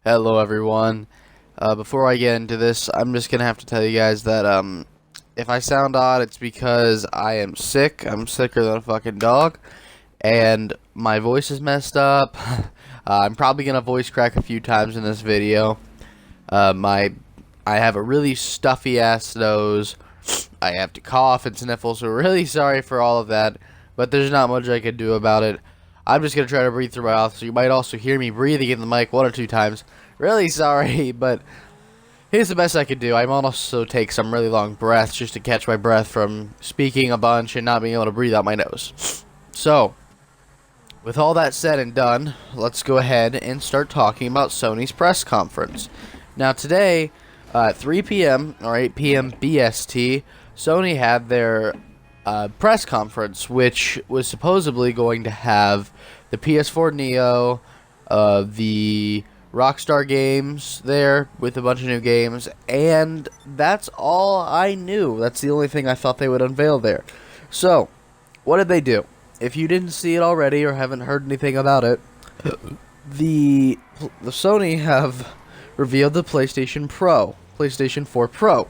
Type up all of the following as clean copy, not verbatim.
Hello everyone. Before I get into this, I'm just gonna have to tell you guys that if I sound odd, it's because I am sick. I'm sicker than a fucking dog, and my voice is messed up. I'm probably gonna voice crack a few times in this video. I have a really stuffy ass nose. I have to cough and sniffle, so really sorry for all of that. But there's not much I can do about it. I'm just going to try to breathe through my mouth, so you might also hear me breathing in the mic one or two times. Really sorry, but here's the best I can do. I might also take some really long breaths just to catch my breath from speaking a bunch and not being able to breathe out my nose. So, with all that said and done, let's go ahead and start talking about Sony's press conference. Now today, at 3 p.m. or 8 p.m. BST, Sony had their press conference, which was supposedly going to have the PS4 Neo, the Rockstar games there with a bunch of new games, and that's all I knew. That's the only thing I thought they would unveil there. So, what did they do? If you didn't see it already or haven't heard anything about it, the Sony have revealed the PlayStation 4 Pro.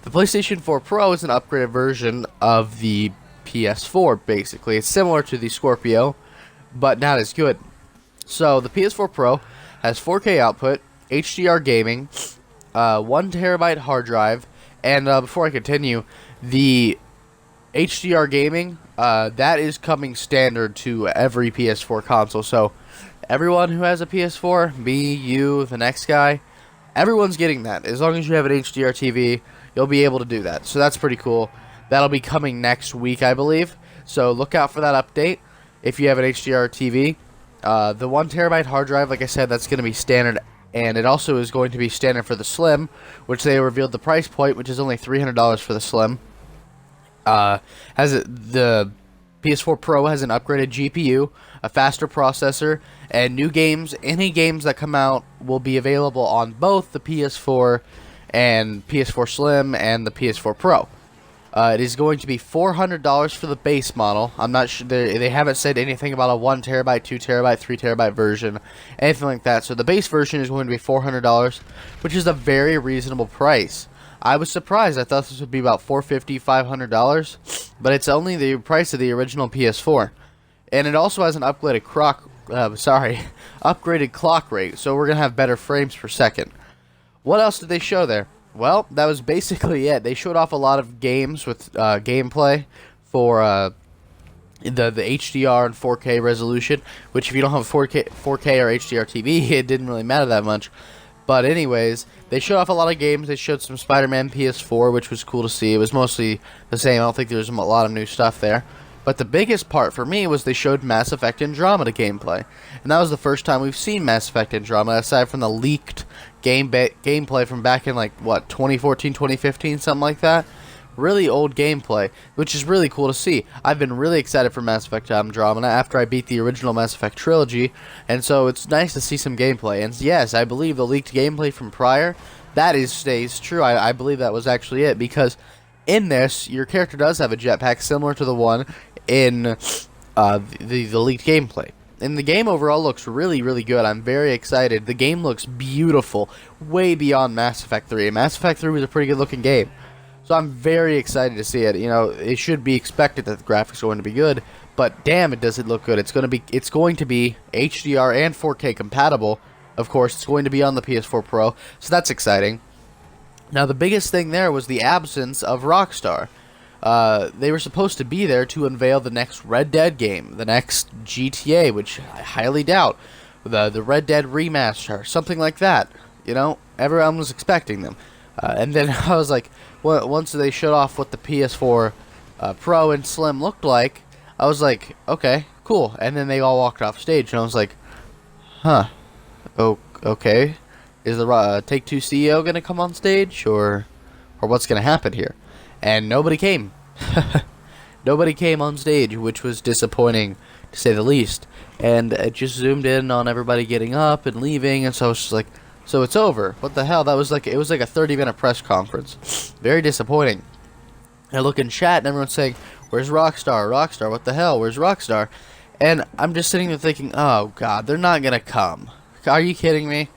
The PlayStation 4 Pro is an upgraded version of the PS4, basically. It's similar to the Scorpio, but not as good. So, the PS4 Pro has 4K output, HDR gaming, 1TB hard drive, and before I continue, the HDR gaming, that is coming standard to every PS4 console. So, everyone who has a PS4, me, you, the next guy, everyone's getting that. As long as you have an HDR TV, you'll be able to do that. So that's pretty cool. That'll be coming next week, I believe. So look out for that update if you have an HDR TV. The 1TB hard drive, like I said, that's going to be standard. And it also is going to be standard for the Slim, which they revealed the price point, which is only $300 for the Slim. The PS4 Pro has an upgraded GPU, a faster processor, and new games. Any games that come out will be available on both the PS4 and PS4 Slim and the PS4 Pro. It is going to be $400 for the base model. I'm not sure, they haven't said anything about a 1TB, 2TB, 3TB version, anything like that. So the base version is going to be $400, which is a very reasonable price. I was surprised. I thought this would be about $450, $500, but it's only the price of the original PS4. And it also has an upgraded upgraded clock rate, so we're gonna have better frames per second. What else did they show there? Well, that was basically it. They showed off a lot of games with gameplay for the HDR and 4K resolution, which if you don't have a 4K or HDR TV, it didn't really matter that much. But anyways, they showed off a lot of games. They showed some Spider-Man PS4, which was cool to see. It was mostly the same. I don't think there's a lot of new stuff there. But the biggest part for me was they showed Mass Effect Andromeda gameplay. And that was the first time we've seen Mass Effect Andromeda, aside from the leaked gameplay from back in, 2014, 2015, something like that. Really old gameplay, which is really cool to see. I've been really excited for Mass Effect Andromeda after I beat the original Mass Effect trilogy, and so it's nice to see some gameplay. And yes, I believe the leaked gameplay from prior, stays true. I believe that was actually it, because in this, your character does have a jetpack similar to the one in the leaked gameplay. And the game overall looks really, really good. I'm very excited. The game looks beautiful, way beyond Mass Effect 3. Mass Effect 3 was a pretty good looking game. So I'm very excited to see it. You know, it should be expected that the graphics are going to be good, but damn, it does it look good. It's going to be HDR and 4K compatible. Of course, it's going to be on the PS4 Pro, so that's exciting. Now, the biggest thing there was the absence of Rockstar. They were supposed to be there to unveil the next Red Dead game, the next GTA, which I highly doubt, the Red Dead remaster, something like that. You know, everyone was expecting them. And then I was like, once they showed off what the PS4 Pro and Slim looked like, I was like, okay, cool. And then they all walked off stage, and I was like, huh, okay. Is the Take-Two CEO going to come on stage, or what's going to happen here? And nobody came. Nobody came on stage, which was disappointing, to say the least. And it just zoomed in on everybody getting up and leaving, and so I was just like, so it's over. What the hell? It was like a 30-minute press conference. Very disappointing. I look in chat, and everyone's saying, where's Rockstar? Rockstar, what the hell? Where's Rockstar? And I'm just sitting there thinking, oh, God, they're not going to come. Are you kidding me?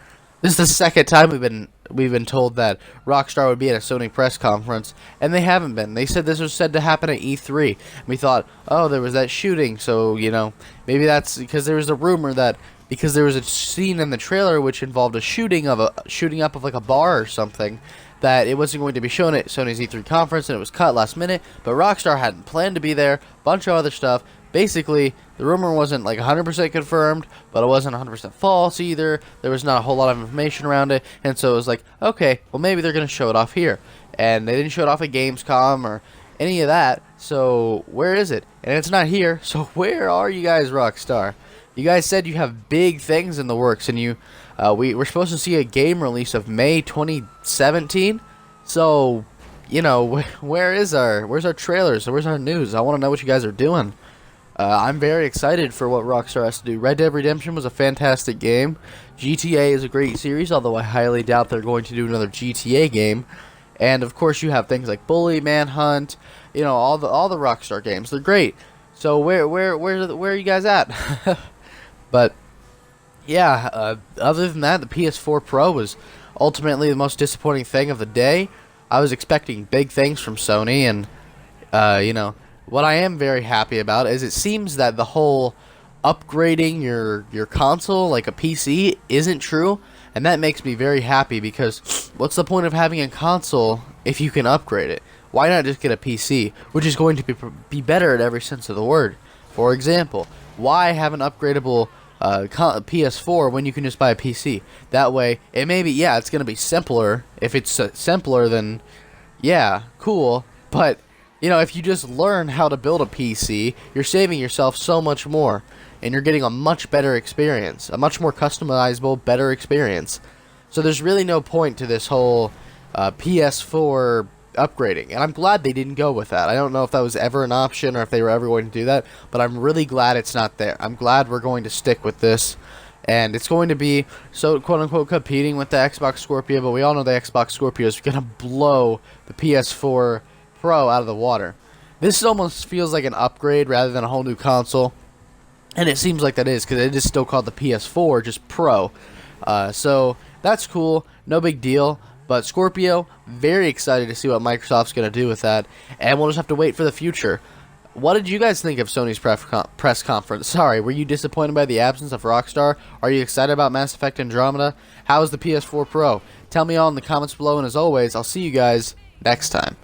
This is the second time we've been told that Rockstar would be at a Sony press conference, and they haven't been. They said this was said to happen at E3. And we thought, oh, there was that shooting, so maybe that's because there was a rumor that because there was a scene in the trailer which involved a shooting up of like a bar or something, that it wasn't going to be shown at Sony's E3 conference, and it was cut last minute. But Rockstar hadn't planned to be there. Bunch of other stuff. Basically, the rumor wasn't like 100% confirmed, but it wasn't 100% false either. There was not a whole lot of information around it, and so it was like, okay, well maybe they're going to show it off here. And they didn't show it off at Gamescom or any of that, so where is it? And it's not here, so where are you guys, Rockstar? You guys said you have big things in the works, and we're supposed to see a game release of May 2017, so, where's our trailers? Where's our news? I want to know what you guys are doing. I'm very excited for what Rockstar has to do. Red Dead Redemption was a fantastic game. GTA is a great series, although I highly doubt they're going to do another GTA game. And of course, you have things like Bully, Manhunt, all the Rockstar games. They're great. So where are you guys at? But yeah, other than that, the PS4 Pro was ultimately the most disappointing thing of the day. I was expecting big things from Sony, and what I am very happy about is it seems that the whole upgrading your console like a PC isn't true, and that makes me very happy, because what's the point of having a console if you can upgrade it? Why not just get a PC, which is going to be better in every sense of the word? For example, why have an upgradable PS4 when you can just buy a PC? That way, it may be, it's going to be simpler. If it's simpler, then yeah, cool, but if you just learn how to build a PC, you're saving yourself so much more, and you're getting a much better experience, a much more customizable, better experience. So there's really no point to this whole PS4 upgrading, and I'm glad they didn't go with that. I don't know if that was ever an option or if they were ever going to do that, but I'm really glad it's not there. I'm glad we're going to stick with this, and it's going to be, so quote-unquote, competing with the Xbox Scorpio, but we all know the Xbox Scorpio is going to blow the PS4 Pro out of the water. This almost feels like an upgrade rather than a whole new console, and it seems like that is, because it is still called the PS4, just Pro. So that's cool, no big deal. But Scorpio, very excited to see what Microsoft's going to do with that, and we'll just have to wait for the future. What did you guys think of Sony's press conference? Sorry, were you disappointed by the absence of Rockstar? Are you excited about Mass Effect Andromeda? How is the PS4 Pro? Tell me all in the comments below, and as always, I'll see you guys next time.